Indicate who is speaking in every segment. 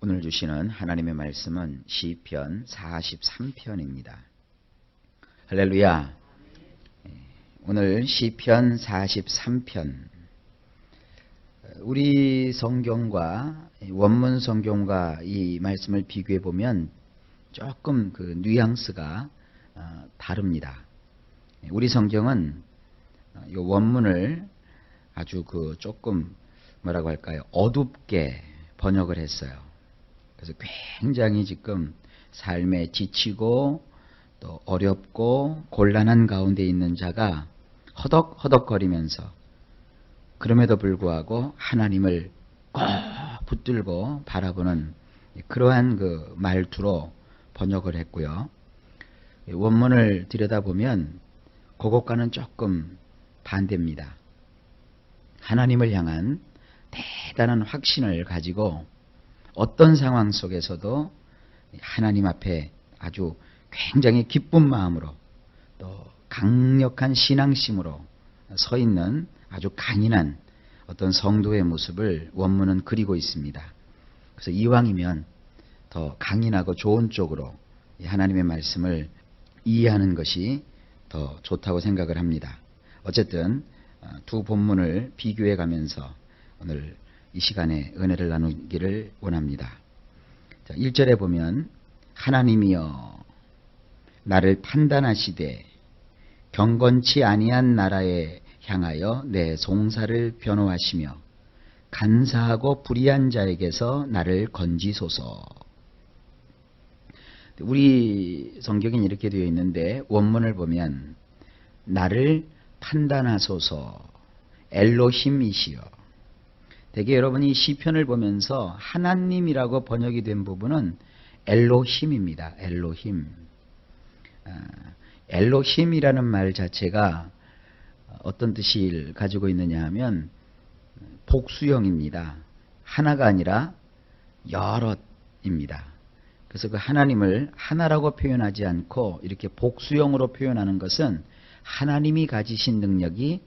Speaker 1: 오늘 주시는 하나님의 말씀은 시편 43편입니다. 할렐루야. 오늘 시편 43편, 우리 성경과 원문 성경과 이 말씀을 비교해 보면 조금 그 뉘앙스가 다릅니다. 우리 성경은 이 원문을 아주 조금 뭐라고 할까요? 어둡게 번역을 했어요. 그래서 굉장히 지금 삶에 지치고 또 어렵고 곤란한 가운데 있는 자가 허덕허덕거리면서 그럼에도 불구하고 하나님을 꼭 붙들고 바라보는 그러한 그 말투로 번역을 했고요. 원문을 들여다보면 그것과는 조금 반대입니다. 하나님을 향한 대단한 확신을 가지고 어떤 상황 속에서도 하나님 앞에 아주 굉장히 기쁜 마음으로 또 강력한 신앙심으로 서 있는 아주 강인한 어떤 성도의 모습을 원문은 그리고 있습니다. 그래서 이왕이면 더 강인하고 좋은 쪽으로 하나님의 말씀을 이해하는 것이 더 좋다고 생각을 합니다. 어쨌든 두 본문을 비교해 가면서 오늘 이 시간에 은혜를 나누기를 원합니다. 1절에 보면 하나님이여 나를 판단하시되 경건치 아니한 나라에 향하여 내 송사를 변호하시며 간사하고 불의한 자에게서 나를 건지소서. 우리 성경엔 이렇게 되어 있는데 원문을 보면 나를 판단하소서 엘로힘이시여. 대개 여러분이 시편을 보면서 하나님이라고 번역이 된 부분은 엘로힘입니다. 엘로힘. 엘로힘이라는 말 자체가 어떤 뜻을 가지고 있느냐 하면 복수형입니다. 하나가 아니라 여럿입니다. 그래서 그 하나님을 하나라고 표현하지 않고 이렇게 복수형으로 표현하는 것은 하나님이 가지신 능력이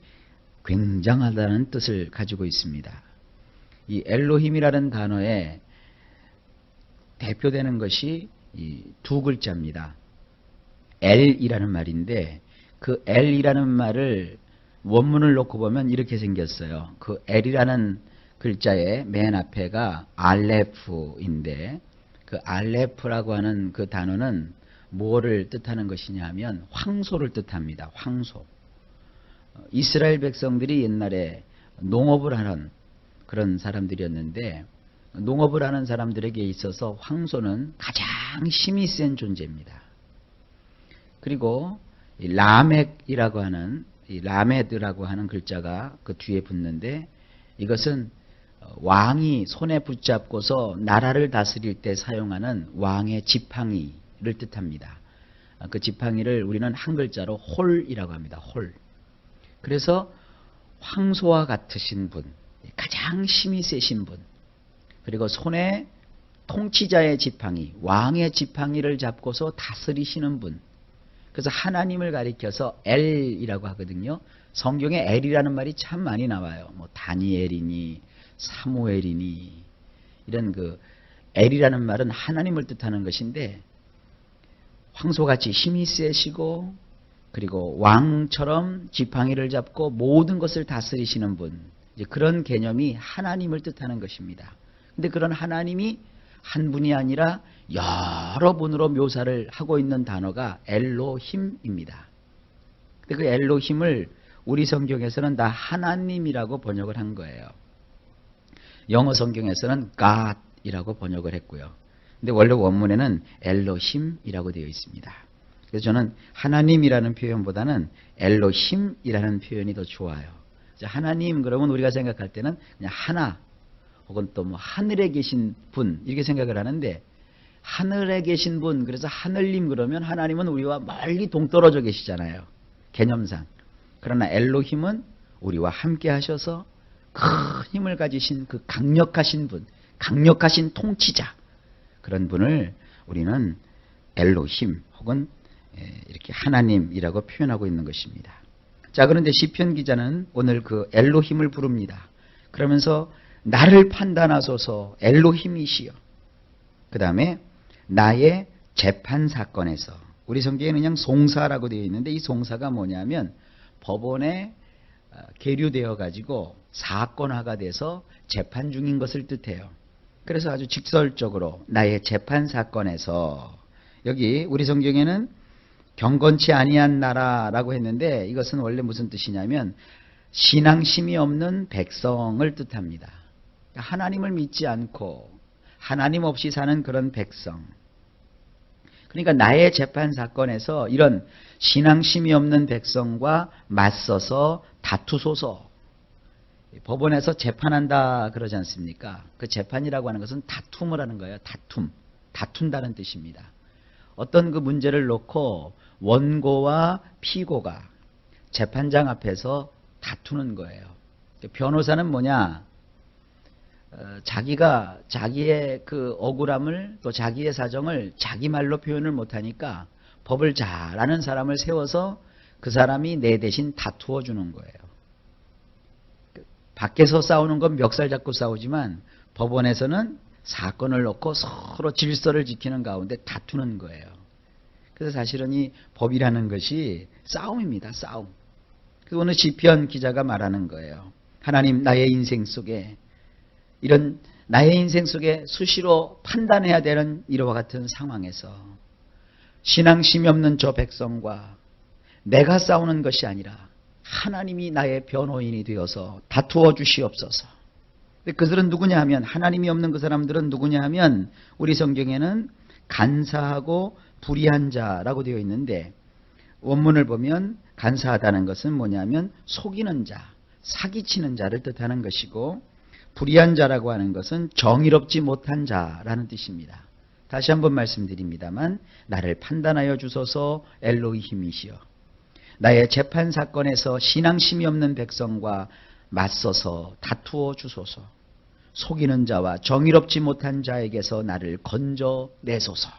Speaker 1: 굉장하다는 뜻을 가지고 있습니다. 이 엘로힘이라는 단어에 대표되는 것이 이 두 글자입니다. 엘이라는 말인데 그 엘이라는 말을 원문을 놓고 보면 이렇게 생겼어요. 그 엘이라는 글자의 맨 앞에가 알레프인데 그 알레프라고 하는 그 단어는 뭐를 뜻하는 것이냐 하면 황소를 뜻합니다. 황소. 이스라엘 백성들이 옛날에 농업을 하는 그런 사람들이었는데 농업을 하는 사람들에게 있어서 황소는 가장 힘이 센 존재입니다. 그리고 이 라멕이라고 하는 이 라메드라고 하는 글자가 그 뒤에 붙는데 이것은 왕이 손에 붙잡고서 나라를 다스릴 때 사용하는 왕의 지팡이를 뜻합니다. 그 지팡이를 우리는 한 글자로 홀이라고 합니다. 홀. 그래서 황소와 같으신 분, 가장 힘이 세신 분, 그리고 손에 통치자의 지팡이, 왕의 지팡이를 잡고서 다스리시는 분. 그래서 하나님을 가리켜서 엘이라고 하거든요. 성경에 엘이라는 말이 참 많이 나와요. 뭐 다니엘이니 사무엘이니 이런 그 엘이라는 말은 하나님을 뜻하는 것인데 황소같이 힘이 세시고 그리고 왕처럼 지팡이를 잡고 모든 것을 다스리시는 분, 이제 그런 개념이 하나님을 뜻하는 것입니다. 근데 그런 하나님이 한 분이 아니라 여러 분으로 묘사를 하고 있는 단어가 엘로힘입니다. 근데 그 엘로힘을 우리 성경에서는 다 하나님이라고 번역을 한 거예요. 영어 성경에서는 God이라고 번역을 했고요. 근데 원래 원문에는 엘로힘이라고 되어 있습니다. 그래서 저는 하나님이라는 표현보다는 엘로힘이라는 표현이 더 좋아요. 하나님 그러면 우리가 생각할 때는 그냥 하나 혹은 또 뭐 하늘에 계신 분 이렇게 생각을 하는데 하늘에 계신 분, 그래서 하늘님 그러면 하나님은 우리와 멀리 동떨어져 계시잖아요. 개념상. 그러나 엘로힘은 우리와 함께 하셔서 큰 힘을 가지신 그 강력하신 분, 강력하신 통치자, 그런 분을 우리는 엘로힘 혹은 이렇게 하나님이라고 표현하고 있는 것입니다. 자, 그런데 시편 기자는 오늘 그 엘로힘을 부릅니다. 그러면서 나를 판단하소서 엘로힘이시여. 그 다음에 나의 재판 사건에서, 우리 성경에는 그냥 송사라고 되어 있는데 이 송사가 뭐냐면 법원에 계류되어 가지고 사건화가 돼서 재판 중인 것을 뜻해요. 그래서 아주 직설적으로 나의 재판 사건에서, 여기 우리 성경에는 경건치 아니한 나라라고 했는데 이것은 원래 무슨 뜻이냐면 신앙심이 없는 백성을 뜻합니다. 하나님을 믿지 않고 하나님 없이 사는 그런 백성. 그러니까 나의 재판 사건에서 이런 신앙심이 없는 백성과 맞서서 다투소서. 법원에서 재판한다 그러지 않습니까? 그 재판이라고 하는 것은 다툼을 하는 거예요. 다툰다는 뜻입니다. 어떤 그 문제를 놓고 원고와 피고가 재판장 앞에서 다투는 거예요. 변호사는 뭐냐? 자기가 자기의 그 억울함을 또 자기의 사정을 자기 말로 표현을 못하니까 법을 잘 아는 사람을 세워서 그 사람이 내 대신 다투어 주는 거예요. 밖에서 싸우는 건 멱살 잡고 싸우지만 법원에서는 사건을 놓고 서로 질서를 지키는 가운데 다투는 거예요. 그래서 사실은 이 법이라는 것이 싸움입니다. 싸움. 그 오늘 시편 기자가 말하는 거예요. 하나님, 나의 인생 속에 이런 나의 인생 속에 수시로 판단해야 되는 이와 같은 상황에서 신앙심이 없는 저 백성과 내가 싸우는 것이 아니라 하나님이 나의 변호인이 되어서 다투어 주시옵소서. 그들은 누구냐 하면, 하나님이 없는 그 사람들은 누구냐 하면 우리 성경에는 간사하고 불의한 자라고 되어 있는데 원문을 보면 간사하다는 것은 뭐냐면 속이는 자, 사기치는 자를 뜻하는 것이고 불의한 자라고 하는 것은 정의롭지 못한 자라는 뜻입니다. 다시 한번 말씀드립니다만 나를 판단하여 주소서 엘로힘이시여. 나의 재판 사건에서 신앙심이 없는 백성과 맞서서 다투어 주소서. 속이는 자와 정의롭지 못한 자에게서 나를 건져내소서.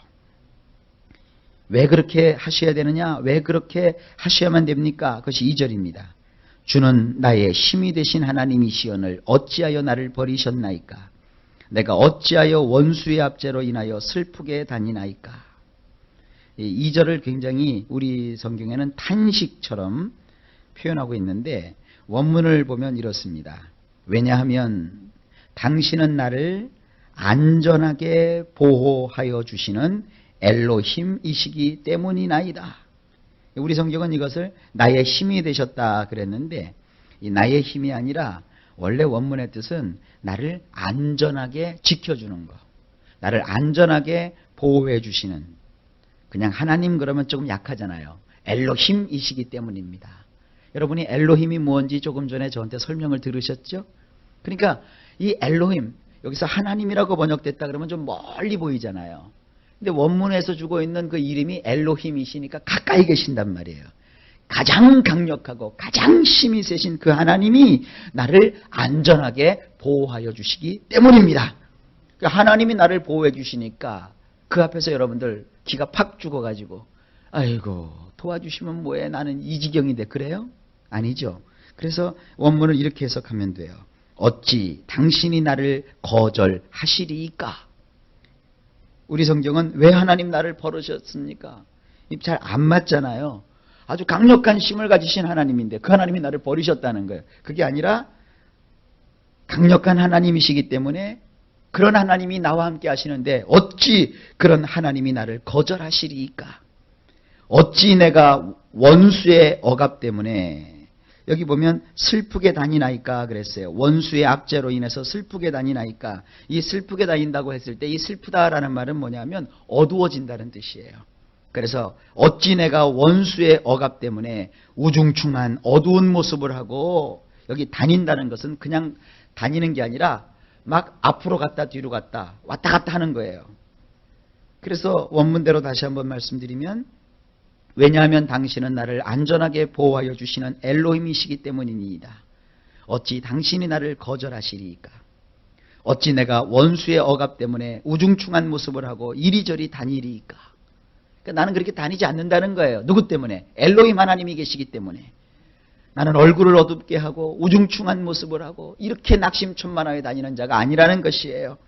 Speaker 1: 왜 그렇게 하셔야 되느냐? 왜 그렇게 하셔야만 됩니까? 그것이 2절입니다. 주는 나의 힘이 되신 하나님이시오늘 어찌하여 나를 버리셨나이까? 내가 어찌하여 원수의 압제로 인하여 슬프게 다니나이까? 이 2절을 굉장히 우리 성경에는 탄식처럼 표현하고 있는데 원문을 보면 이렇습니다. 왜냐하면 당신은 나를 안전하게 보호하여 주시는 엘로힘이시기 때문이나이다. 우리 성경은 이것을 나의 힘이 되셨다 그랬는데 이 나의 힘이 아니라 원래 원문의 뜻은 나를 안전하게 지켜주는 것, 나를 안전하게 보호해 주시는, 그냥 하나님 그러면 조금 약하잖아요. 엘로힘이시기 때문입니다. 여러분이 엘로힘이 뭔지 조금 전에 저한테 설명을 들으셨죠? 그러니까 이 엘로힘, 여기서 하나님이라고 번역됐다 그러면 좀 멀리 보이잖아요. 근데 원문에서 주고 있는 그 이름이 엘로힘이시니까 가까이 계신단 말이에요. 가장 강력하고 가장 힘이 세신 그 하나님이 나를 안전하게 보호하여 주시기 때문입니다. 그러니까 하나님이 나를 보호해 주시니까 그 앞에서 여러분들 기가 팍 죽어가지고 아이고 도와주시면 뭐해, 나는 이 지경인데, 그래요? 아니죠. 그래서 원문을 이렇게 해석하면 돼요. 어찌 당신이 나를 거절하시리이까? 우리 성경은 왜 하나님 나를 버리셨습니까? 잘 안 맞잖아요. 아주 강력한 힘을 가지신 하나님인데 그 하나님이 나를 버리셨다는 거예요. 그게 아니라 강력한 하나님이시기 때문에 그런 하나님이 나와 함께 하시는데 어찌 그런 하나님이 나를 거절하시리이까? 어찌 내가 원수의 억압 때문에, 여기 보면 슬프게 다니나이까 그랬어요. 원수의 압제로 인해서 슬프게 다니나이까. 이 슬프게 다닌다고 했을 때 이 슬프다라는 말은 뭐냐면 어두워진다는 뜻이에요. 그래서 어찌 내가 원수의 억압 때문에 우중충한 어두운 모습을 하고, 여기 다닌다는 것은 그냥 다니는 게 아니라 막 앞으로 갔다 뒤로 갔다 왔다 갔다 하는 거예요. 그래서 원문대로 다시 한번 말씀드리면 왜냐하면 당신은 나를 안전하게 보호하여 주시는 엘로힘이시기 때문이니이다. 어찌 당신이 나를 거절하시리이까? 어찌 내가 원수의 억압 때문에 우중충한 모습을 하고 이리저리 다니리이까? 그러니까 나는 그렇게 다니지 않는다는 거예요. 누구 때문에? 엘로힘 하나님이 계시기 때문에. 나는 얼굴을 어둡게 하고 우중충한 모습을 하고 이렇게 낙심천만하게 다니는 자가 아니라는 것이에요.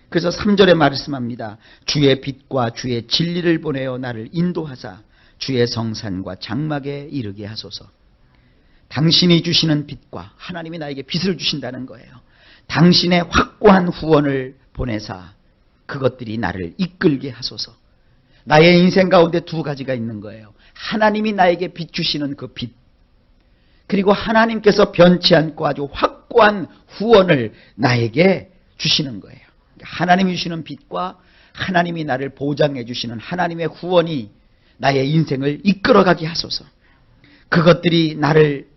Speaker 1: 그래서 3절에 말씀합니다. 주의 빛과 주의 진리를 보내어 나를 인도하사 주의 성산과 장막에 이르게 하소서. 당신이 주시는 빛과, 하나님이 나에게 빛을 주신다는 거예요. 당신의 확고한 후원을 보내사 그것들이 나를 이끌게 하소서. 나의 인생 가운데 두 가지가 있는 거예요. 하나님이 나에게 비추시는 그 빛, 그리고 하나님께서 변치 않고 아주 확고한 후원을 나에게 주시는 거예요. 하나님이 주시는 빛과 하나님이 나를 보장해 주시는 하나님의 후원이 나의 인생을 이끌어가게 하소서. 그것들이 나를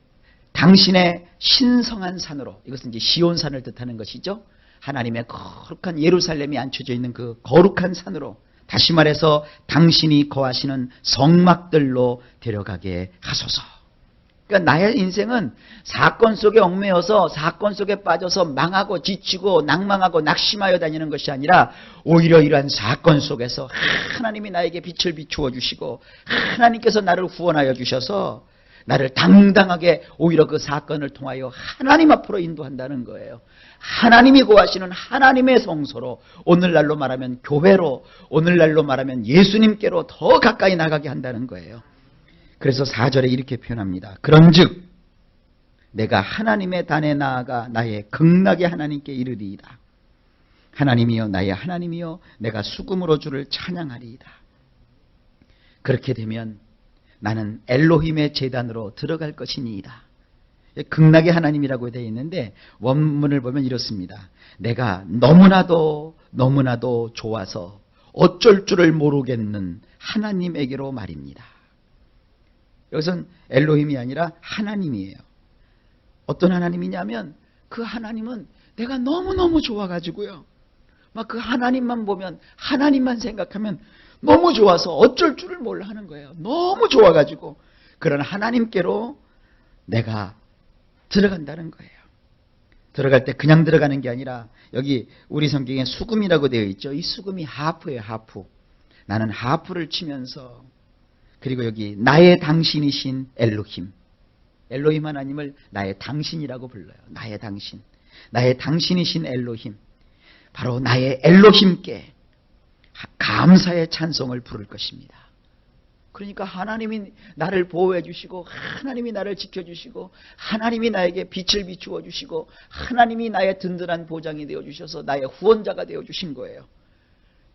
Speaker 1: 당신의 신성한 산으로, 이것은 이제 시온산을 뜻하는 것이죠. 하나님의 거룩한 예루살렘이 앉혀져 있는 그 거룩한 산으로, 다시 말해서 당신이 거하시는 성막들로 데려가게 하소서. 그러니까 나의 인생은 사건 속에 얽매여서 사건 속에 빠져서 망하고 지치고 낭망하고 낙심하여 다니는 것이 아니라 오히려 이러한 사건 속에서 하나님이 나에게 빛을 비추어 주시고 하나님께서 나를 후원하여 주셔서 나를 당당하게 오히려 그 사건을 통하여 하나님 앞으로 인도한다는 거예요. 하나님이 거하시는 하나님의 성소로, 오늘날로 말하면 교회로, 오늘날로 말하면 예수님께로 더 가까이 나가게 한다는 거예요. 그래서 4절에 이렇게 표현합니다. 그런즉 내가 하나님의 단에 나아가 나의 극락의 하나님께 이르리이다. 하나님이여, 나의 하나님이여, 내가 수금으로 주를 찬양하리이다. 그렇게 되면 나는 엘로힘의 제단으로 들어갈 것이니이다. 극락의 하나님이라고 되어 있는데 원문을 보면 이렇습니다. 내가 너무나도 좋아서 어쩔 줄을 모르겠는 하나님에게로 말입니다. 여기서는 엘로힘이 아니라 하나님이에요. 어떤 하나님이냐면 그 하나님은 내가 너무너무 좋아가지고요. 막 그 하나님만 보면, 하나님만 생각하면 너무 좋아서 어쩔 줄을 몰라 하는 거예요. 너무 좋아가지고 그런 하나님께로 내가 들어간다는 거예요. 들어갈 때 그냥 들어가는 게 아니라 여기 우리 성경에 수금이라고 되어 있죠. 이 수금이 하프예요. 하프. 나는 하프를 치면서, 그리고 여기 나의 당신이신 엘로힘, 엘로힘 하나님을 나의 당신이라고 불러요. 나의 당신, 나의 당신이신 엘로힘, 바로 나의 엘로힘께 감사의 찬송을 부를 것입니다. 그러니까 하나님이 나를 보호해 주시고, 하나님이 나를 지켜주시고, 하나님이 나에게 빛을 비추어 주시고, 하나님이 나의 든든한 보장이 되어 주셔서 나의 후원자가 되어 주신 거예요.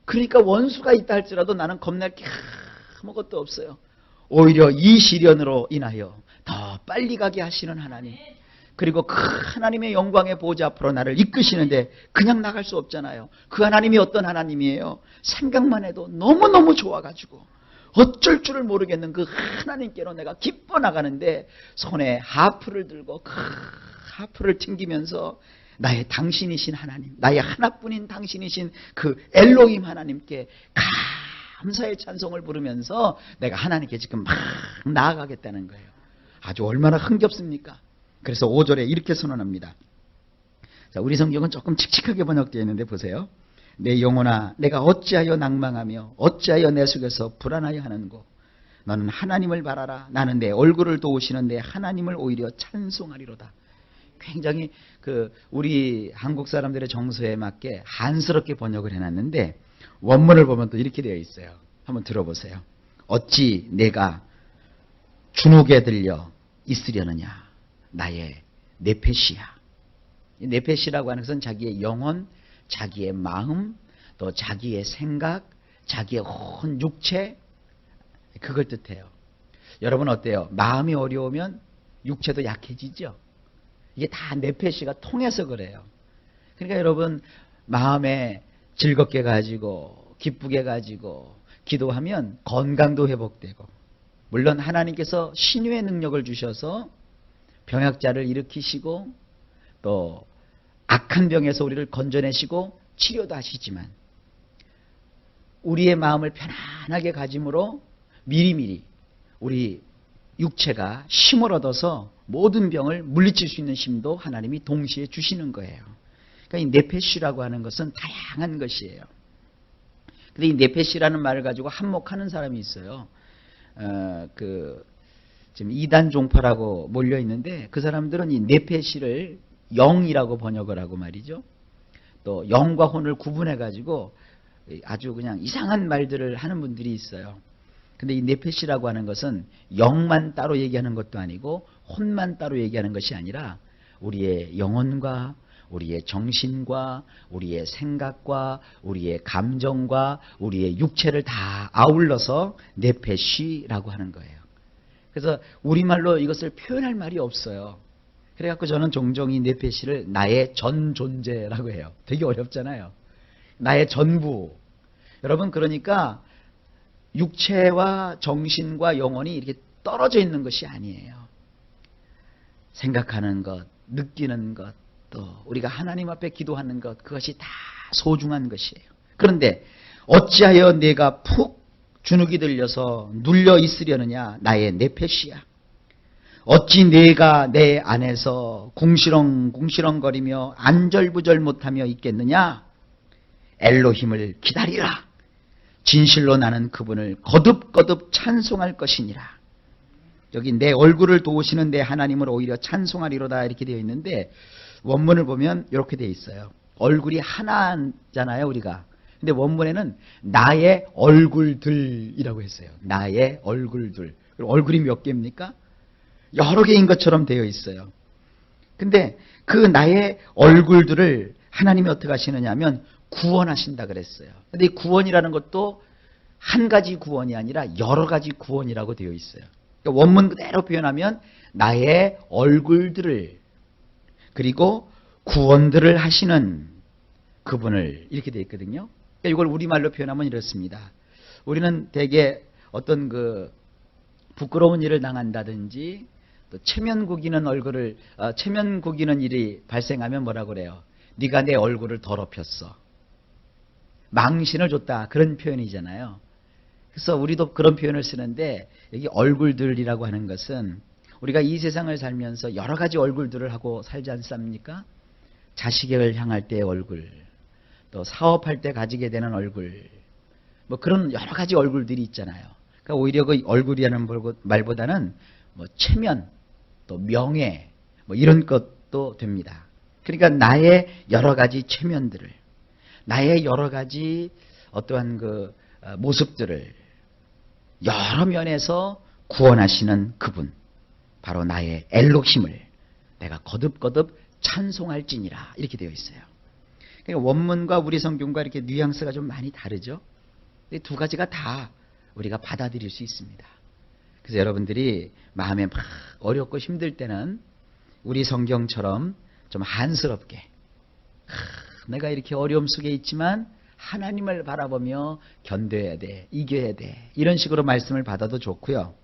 Speaker 1: 그러니까 원수가 있다 할지라도 나는 겁날 게 아무것도 없어요. 오히려 이 시련으로 인하여 더 빨리 가게 하시는 하나님, 그리고 그 하나님의 영광의 보좌 앞으로 나를 이끄시는데 그냥 나갈 수 없잖아요. 그 하나님이 어떤 하나님이에요? 생각만 해도 너무너무 좋아가지고 어쩔 줄을 모르겠는 그 하나님께로 내가 기뻐 나가는데, 손에 하프를 들고 그 하프를 튕기면서 나의 당신이신 하나님, 나의 하나뿐인 당신이신 그 엘로힘 하나님께 감사의 찬송을 부르면서 내가 하나님께 지금 막 나아가겠다는 거예요. 아주 얼마나 흥겹습니까? 그래서 5절에 이렇게 선언합니다. 자, 우리 성경은 조금 칙칙하게 번역되어 있는데 보세요. 내 영혼아, 내가 어찌하여 낭망하며 어찌하여 내 속에서 불안하여 하는고, 너는 하나님을 바라라. 나는 내 얼굴을 도우시는 내 하나님을 오히려 찬송하리로다. 굉장히 우리 한국 사람들의 정서에 맞게 한스럽게 번역을 해놨는데 원문을 보면 또 이렇게 되어 있어요. 한번 들어보세요. 어찌 내가 주눅에 들려 있으려느냐, 나의 네페시야. 네페시라고 하는 것은 자기의 영혼, 자기의 마음, 또 자기의 생각, 자기의 온 육체, 그걸 뜻해요. 여러분 어때요? 마음이 어려우면 육체도 약해지죠? 이게 다 네페시가 통해서 그래요. 그러니까 여러분 마음에 즐겁게 가지고 기쁘게 가지고 기도하면 건강도 회복되고, 물론 하나님께서 신유의 능력을 주셔서 병약자를 일으키시고 또 악한 병에서 우리를 건져내시고 치료도 하시지만, 우리의 마음을 편안하게 가짐으로 미리미리 우리 육체가 힘을 얻어서 모든 병을 물리칠 수 있는 힘도 하나님이 동시에 주시는 거예요. 그러니까 이 네페시라고 하는 것은 다양한 것이에요. 근데 이 네페시라는 말을 가지고 한몫하는 사람이 있어요. 지금 이단 종파라고 몰려 있는데 그 사람들은 이 네페시를 영이라고 번역을 하고 말이죠. 또 영과 혼을 구분해 가지고 아주 그냥 이상한 말들을 하는 분들이 있어요. 근데 이 네페시라고 하는 것은 영만 따로 얘기하는 것도 아니고 혼만 따로 얘기하는 것이 아니라 우리의 영혼과 우리의 정신과 우리의 생각과 우리의 감정과 우리의 육체를 다 아울러서 네페시라고 하는 거예요. 그래서 우리말로 이것을 표현할 말이 없어요. 그래갖고 저는 종종 이 네페시를 나의 전 존재라고 해요. 되게 어렵잖아요. 나의 전부. 여러분, 그러니까 육체와 정신과 영혼이 이렇게 떨어져 있는 것이 아니에요. 생각하는 것, 느끼는 것, 또 우리가 하나님 앞에 기도하는 것, 그것이 다 소중한 것이에요. 그런데 어찌하여 내가 푹 주눅이 들려서 눌려 있으려느냐? 나의 네페시야. 어찌 내가 내 안에서 궁시렁궁시렁거리며 안절부절 못하며 있겠느냐? 엘로힘을 기다리라. 진실로 나는 그분을 거듭거듭 찬송할 것이니라. 여기 내 얼굴을 도우시는 내 하나님을 오히려 찬송하리로다 이렇게 되어 있는데 원문을 보면 이렇게 되어 있어요. 얼굴이 하나잖아요, 우리가. 근데 원문에는 나의 얼굴들이라고 했어요. 나의 얼굴들. 그리고 얼굴이 몇 개입니까? 여러 개인 것처럼 되어 있어요. 근데 그 나의 얼굴들을 하나님이 어떻게 하시느냐 하면 구원하신다 그랬어요. 근데 이 구원이라는 것도 한 가지 구원이 아니라 여러 가지 구원이라고 되어 있어요. 그러니까 원문 그대로 표현하면 나의 얼굴들을 그리고 구원들을 하시는 그분을 이렇게 되어 있거든요. 그러니까 이걸 우리말로 표현하면 이렇습니다. 우리는 대개 어떤 그 부끄러운 일을 당한다든지 또 체면 구기는 일이 발생하면 뭐라고 그래요? 네가 내 얼굴을 더럽혔어. 망신을 줬다. 그런 표현이잖아요. 그래서 우리도 그런 표현을 쓰는데 여기 얼굴들이라고 하는 것은 우리가 이 세상을 살면서 여러 가지 얼굴들을 하고 살지 않습니까? 자식을 향할 때의 얼굴, 또 사업할 때 가지게 되는 얼굴, 뭐 그런 여러 가지 얼굴들이 있잖아요. 그러니까 오히려 그 얼굴이라는 말보다는 뭐 체면, 또 명예, 뭐 이런 것도 됩니다. 그러니까 나의 여러 가지 체면들을, 나의 여러 가지 어떠한 그 모습들을 여러 면에서 구원하시는 그분, 바로 나의 엘로힘을 내가 거듭거듭 찬송할지니라 이렇게 되어 있어요. 그러니까 원문과 우리 성경과 이렇게 뉘앙스가 좀 많이 다르죠. 이 두 가지가 다 우리가 받아들일 수 있습니다. 그래서 여러분들이 마음에 막 어렵고 힘들 때는 우리 성경처럼 좀 한스럽게 내가 이렇게 어려움 속에 있지만 하나님을 바라보며 견뎌야 돼, 이겨야 돼, 이런 식으로 말씀을 받아도 좋고요.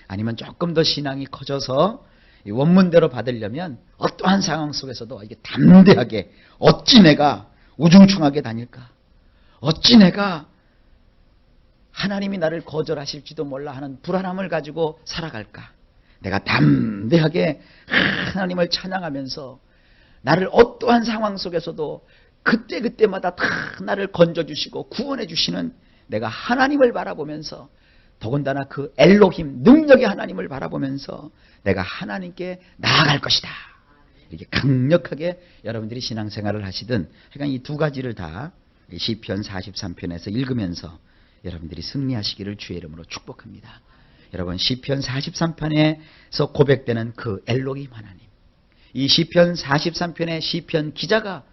Speaker 1: 아니면 조금 더 신앙이 커져서 이 원문대로 받으려면 어떠한 상황 속에서도 이게 담대하게 어찌 내가 우중충하게 다닐까? 어찌 내가 하나님이 나를 거절하실지도 몰라 하는 불안함을 가지고 살아갈까? 내가 담대하게 하나님을 찬양하면서 나를 어떠한 상황 속에서도 그때그때마다 다 나를 건져주시고 구원해주시는 내가 하나님을 바라보면서 더군다나 그 엘로힘 능력의 하나님을 바라보면서 내가 하나님께 나아갈 것이다. 이렇게 강력하게 여러분들이 신앙생활을 하시든 하여간 이 두 가지를 다 시편 43편에서 읽으면서 여러분들이 승리하시기를 주의 이름으로 축복합니다. 여러분 시편 43편에서 고백되는 그 엘로힘 하나님, 이 시편 43편의 시편 기자가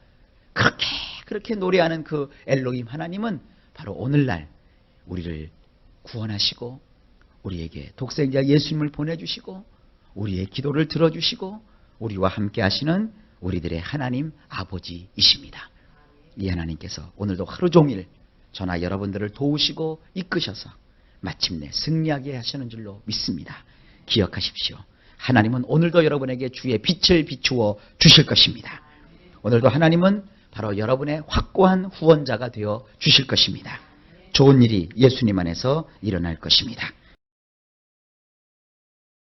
Speaker 1: 그렇게 노래하는 그 엘로힘 하나님은 바로 오늘날 우리를 구원하시고 우리에게 독생자 예수님을 보내주시고 우리의 기도를 들어주시고 우리와 함께 하시는 우리들의 하나님 아버지이십니다. 이 하나님께서 오늘도 하루 종일 저나 여러분들을 도우시고 이끄셔서 마침내 승리하게 하시는 줄로 믿습니다. 기억하십시오. 하나님은 오늘도 여러분에게 주의 빛을 비추어 주실 것입니다. 오늘도 하나님은 바로 여러분의 확고한 후원자가 되어 주실 것입니다. 좋은 일이 예수님 안에서 일어날 것입니다.